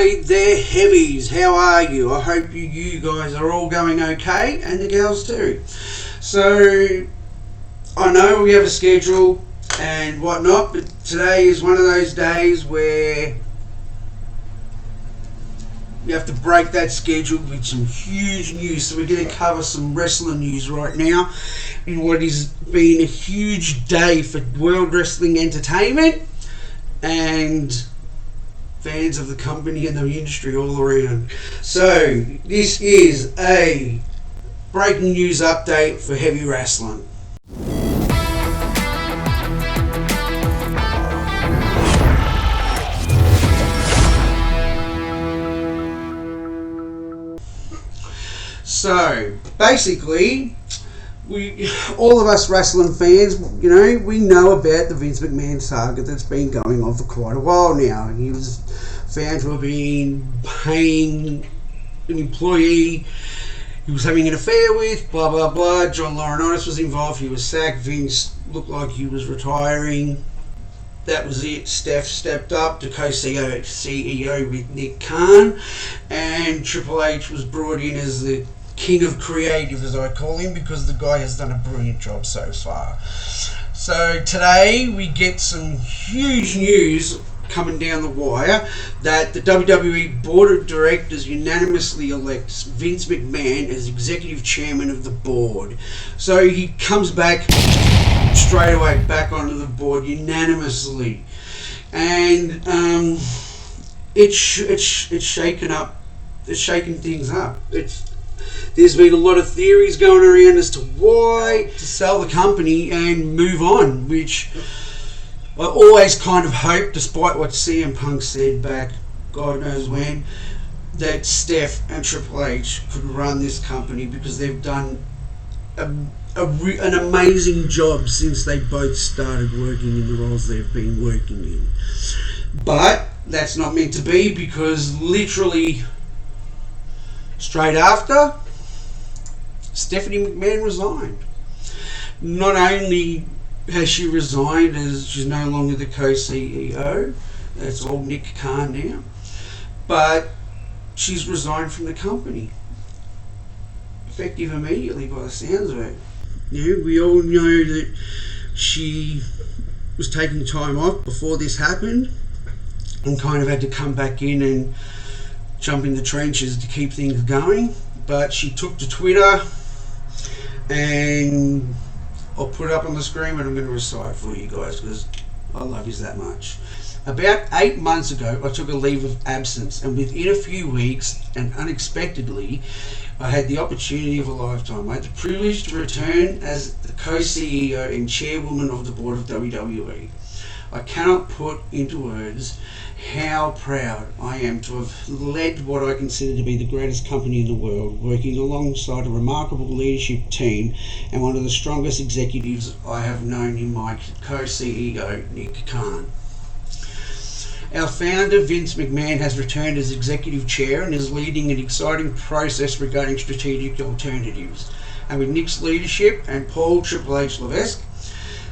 G'day there, heavies. How are you? I hope you guys are all going okay, and the girls too. So, I know we have a schedule and whatnot, but today is one of those days where we have to break that schedule with some huge news. So we're going to cover some wrestling news right now in what has been a huge day for World Wrestling Entertainment and fans of the company and the industry all around. So this is a breaking news update for Heavy Rassllin. So basically, all of us wrestling fans, we know about the Vince McMahon saga that's been going on for quite a while now. He was found to have been paying an employee he was having an affair with, blah blah blah. John Laurinaitis was involved. He was sacked. Vince looked like he was retiring. That was it. Steph stepped up to co-CEO with Nick Khan, and Triple H was brought in as the king of creative, as I call him, because the guy has done a brilliant job so far. So today we get some huge news coming down the wire that the WWE Board of Directors unanimously elects Vince McMahon as executive chairman of the board. So he comes back straight away back onto the board unanimously, and it's shaken up. It's shaking things up. There's been a lot of theories going around as to why to sell the company and move on, which I always kind of hoped, despite what CM Punk said back God knows when, that Steph and Triple H could run this company, because they've done an amazing job since they both started working in the roles they've been working in. But that's not meant to be, because literally straight after, Stephanie McMahon resigned. Not only has she resigned, as she's no longer the co-CEO, that's all Nick Khan now, but she's resigned from the company, effective immediately by the sounds of it. We all know that she was taking time off before this happened and kind of had to come back in and jump in the trenches to keep things going, but she took to Twitter, and I'll put it up on the screen, but I'm going to recite for you guys because I love you that much. About 8 months ago, I took a leave of absence, and within a few weeks, and unexpectedly, I had the opportunity of a lifetime. I had the privilege to return as the co-CEO and chairwoman of the board of WWE. I cannot put into words how proud I am to have led what I consider to be the greatest company in the world, working alongside a remarkable leadership team and one of the strongest executives I have known in my co-CEO, Nick Khan. Our founder, Vince McMahon, has returned as executive chair and is leading an exciting process regarding strategic alternatives. And with Nick's leadership and Paul Triple H Levesque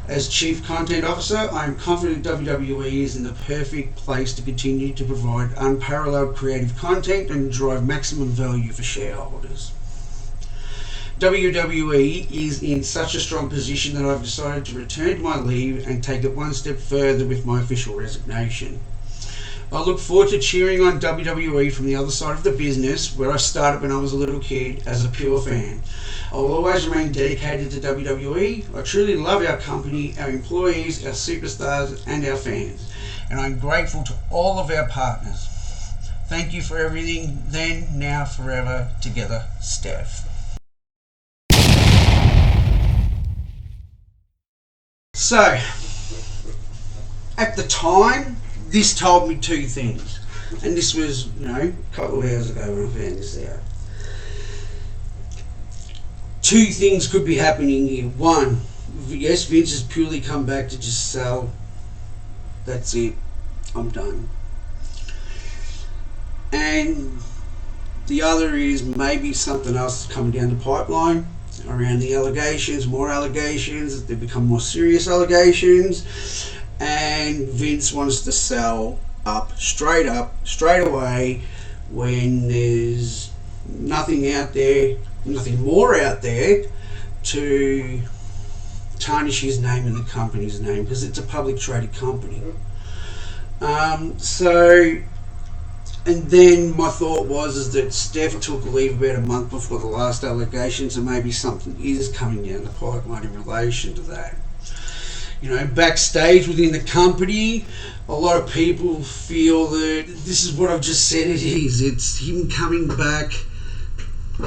as Chief Content Officer, I am confident WWE is in the perfect place to continue to provide unparalleled creative content and drive maximum value for shareholders. WWE is in such a strong position that I've decided to return to my leave and take it one step further with my official resignation. I look forward to cheering on WWE from the other side of the business, where I started when I was a little kid as a pure fan. I will always remain dedicated to WWE. I truly love our company, our employees, our superstars, and our fans. And I'm grateful to all of our partners. Thank you for everything, then, now, forever, together, Steph. So, at the time, this told me two things. And this was, a couple of hours ago when I found this out. Two things could be happening here. One, yes, Vince has purely come back to just sell. That's it. I'm done. And the other is maybe something else is coming down the pipeline around the allegations, more allegations. They become more serious allegations. And Vince wants to sell straight straight away, when there's nothing out there, nothing more out there to tarnish his name and the company's name, because it's a public traded company. And then my thought was that Steph took leave about a month before the last allegations, and maybe something is coming down the pipeline in relation to that. You know, backstage within the company, a lot of people feel that this is what I've just said it is. It's him coming back,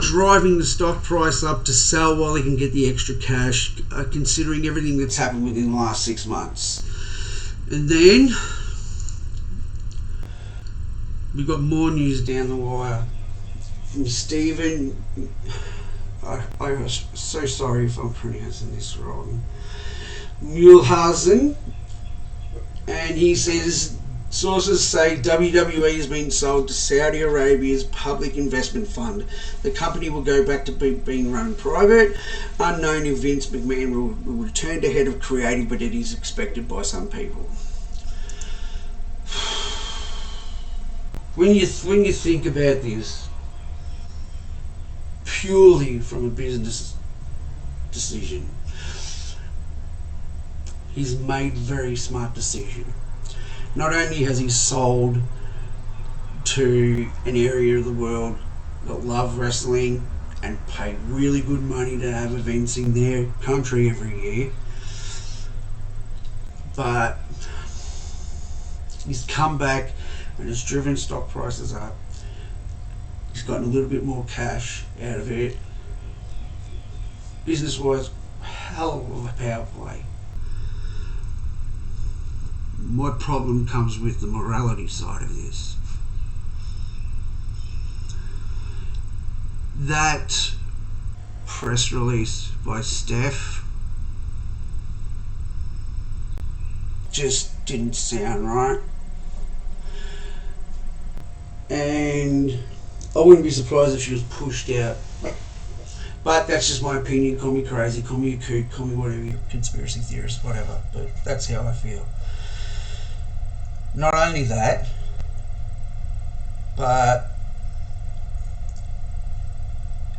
driving the stock price up to sell while he can get the extra cash, considering everything that's happened within the last 6 months. And then we got more news down the wire from Stephen. I'm so sorry if I'm pronouncing this wrong. Mulhausen, and he says sources say WWE has been sold to Saudi Arabia's public investment fund. The company will go back to being run private. Unknown if Vince McMahon will return to head of creative, but it is expected by some people. When you think about this purely from a business decision, he's made a very smart decision. Not only has he sold to an area of the world that love wrestling and pay really good money to have events in their country every year, but he's come back and has driven stock prices up. He's gotten a little bit more cash out of it. Business-wise, hell of a power play. My problem comes with the morality side of this. That press release by Steph just didn't sound right. And I wouldn't be surprised if she was pushed out. But that's just my opinion. Call me crazy, call me a kook, call me whatever, conspiracy theorist, whatever. But that's how I feel. Not only that, but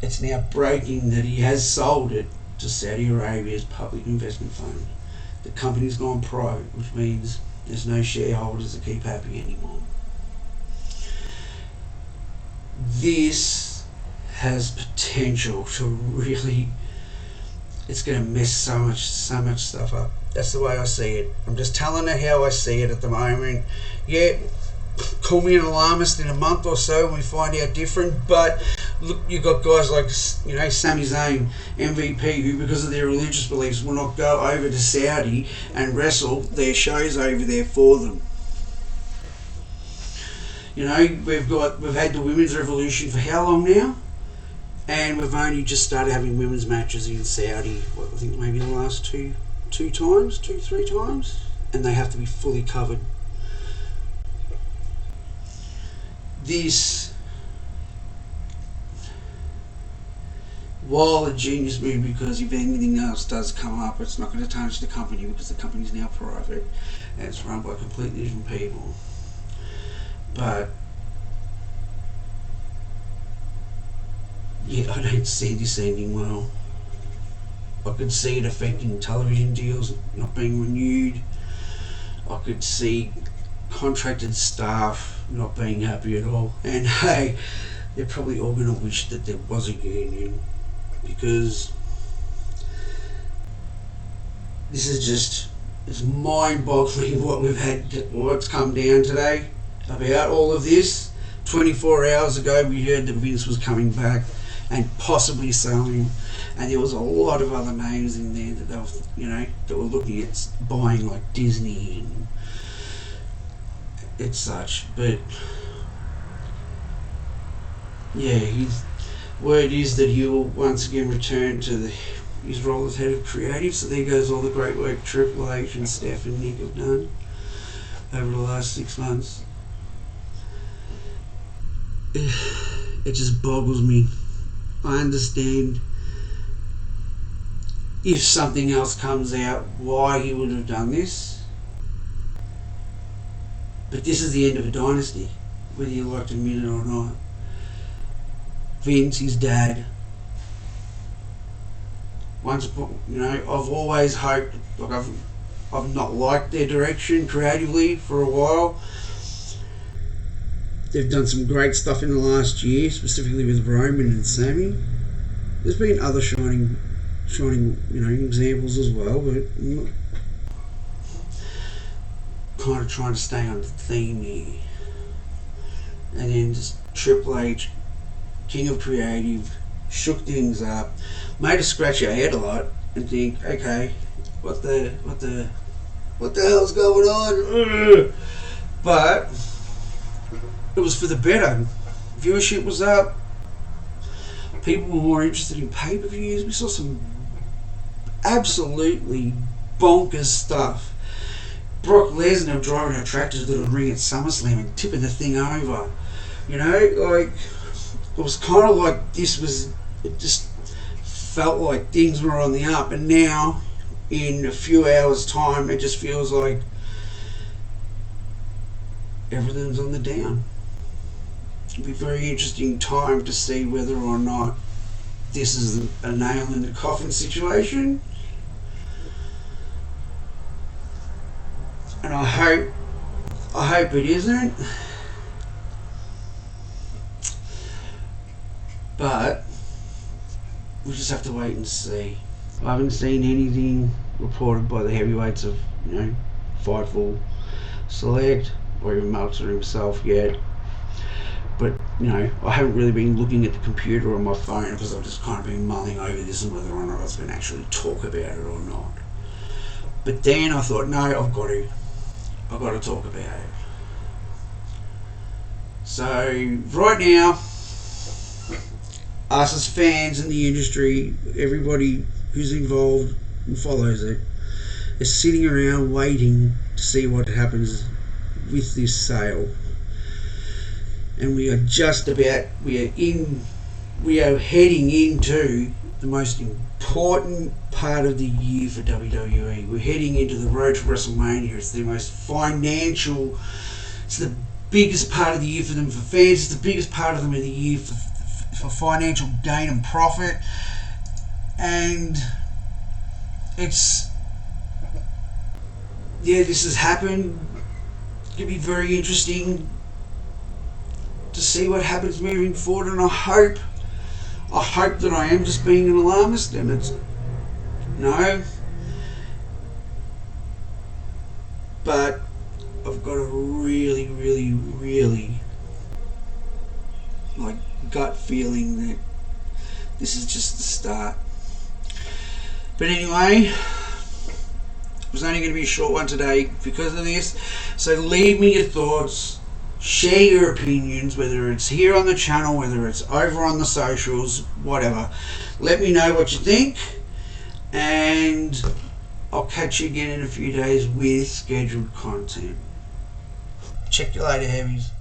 it's now breaking that he has sold it to Saudi Arabia's public investment fund. The company's gone private, which means there's no shareholders that keep happy anymore. This has potential to really, it's going to mess so much stuff up. That's the way I see it. I'm just telling her how I see it at the moment. Yeah, call me an alarmist in a month or so when we find out different, but look, you've got guys like, you know, Sami Zayn, MVP, who because of their religious beliefs will not go over to Saudi and wrestle their shows over there for them. You know, we've had the women's revolution for how long now? And we've only just started having women's matches in Saudi, I think maybe the last three times, and they have to be fully covered. This, while a genius move, because if anything else does come up, it's not going to tarnish the company because the company's now private and it's run by completely different people. But yeah, I don't see this ending well. I could see it affecting television deals not being renewed. I could see contracted staff not being happy at all. And hey, they're probably all going to wish that there was a union, because this is just, it's mind-boggling what's come down today about all of this. 24 hours ago we heard that Vince was coming back and possibly selling, and there was a lot of other names in there that they were, you know, that were looking at buying, like Disney and it's such. But yeah, his word is that he will once again return to his role as head of creative. So there goes all the great work Triple H and Steph and Nick have done over the last 6 months. It just boggles me. I understand if something else comes out why he would have done this, But this is the end of a dynasty, whether you like to admit it or not. Vince, his dad. Once upon, I've always hoped, I've not liked their direction creatively for a while. They've done some great stuff in the last year, specifically with Roman and Sammy. There's been other shining, examples as well, but I'm kind of trying to stay on the theme here. And then just Triple H, king of creative, shook things up, made us scratch our head a lot and think, okay, what the hell's going on? But it was for the better. Viewership was up. People were more interested in pay-per-views. We saw some absolutely bonkers stuff. Brock Lesnar driving a tractor to the ring at SummerSlam and tipping the thing over. It was kind of like it just felt like things were on the up, and now in a few hours time it just feels like everything's on the down. It'll be a very interesting time to see whether or not this is a nail in the coffin situation. And I hope it isn't. But we'll just have to wait and see. I haven't seen anything reported by the heavyweights of, Fightful Select or even Meltzer himself yet. But, I haven't really been looking at the computer or my phone because I've just kind of been mulling over this and whether or not I was going to actually talk about it or not. But then I thought, no, I've got to talk about it. So, right now, us as fans in the industry, everybody who's involved and follows it, is sitting around waiting to see what happens with this sale. And we are heading into the most important part of the year for WWE. We're heading into the road to WrestleMania. It's the most financial, it's the biggest part of the year for them, for fans. It's the biggest part of them of the year for financial gain and profit. And this has happened. It's going to be very interesting to see what happens moving forward, and I hope that I am just being an alarmist, and it's but I've got a really, really, really gut feeling that this is just the start. But anyway, it was only going to be a short one today because of this, so leave me your thoughts. Share your opinions, whether it's here on the channel, whether it's over on the socials, whatever. Let me know what you think, and I'll catch you again in a few days with scheduled content. Check you later, heavies.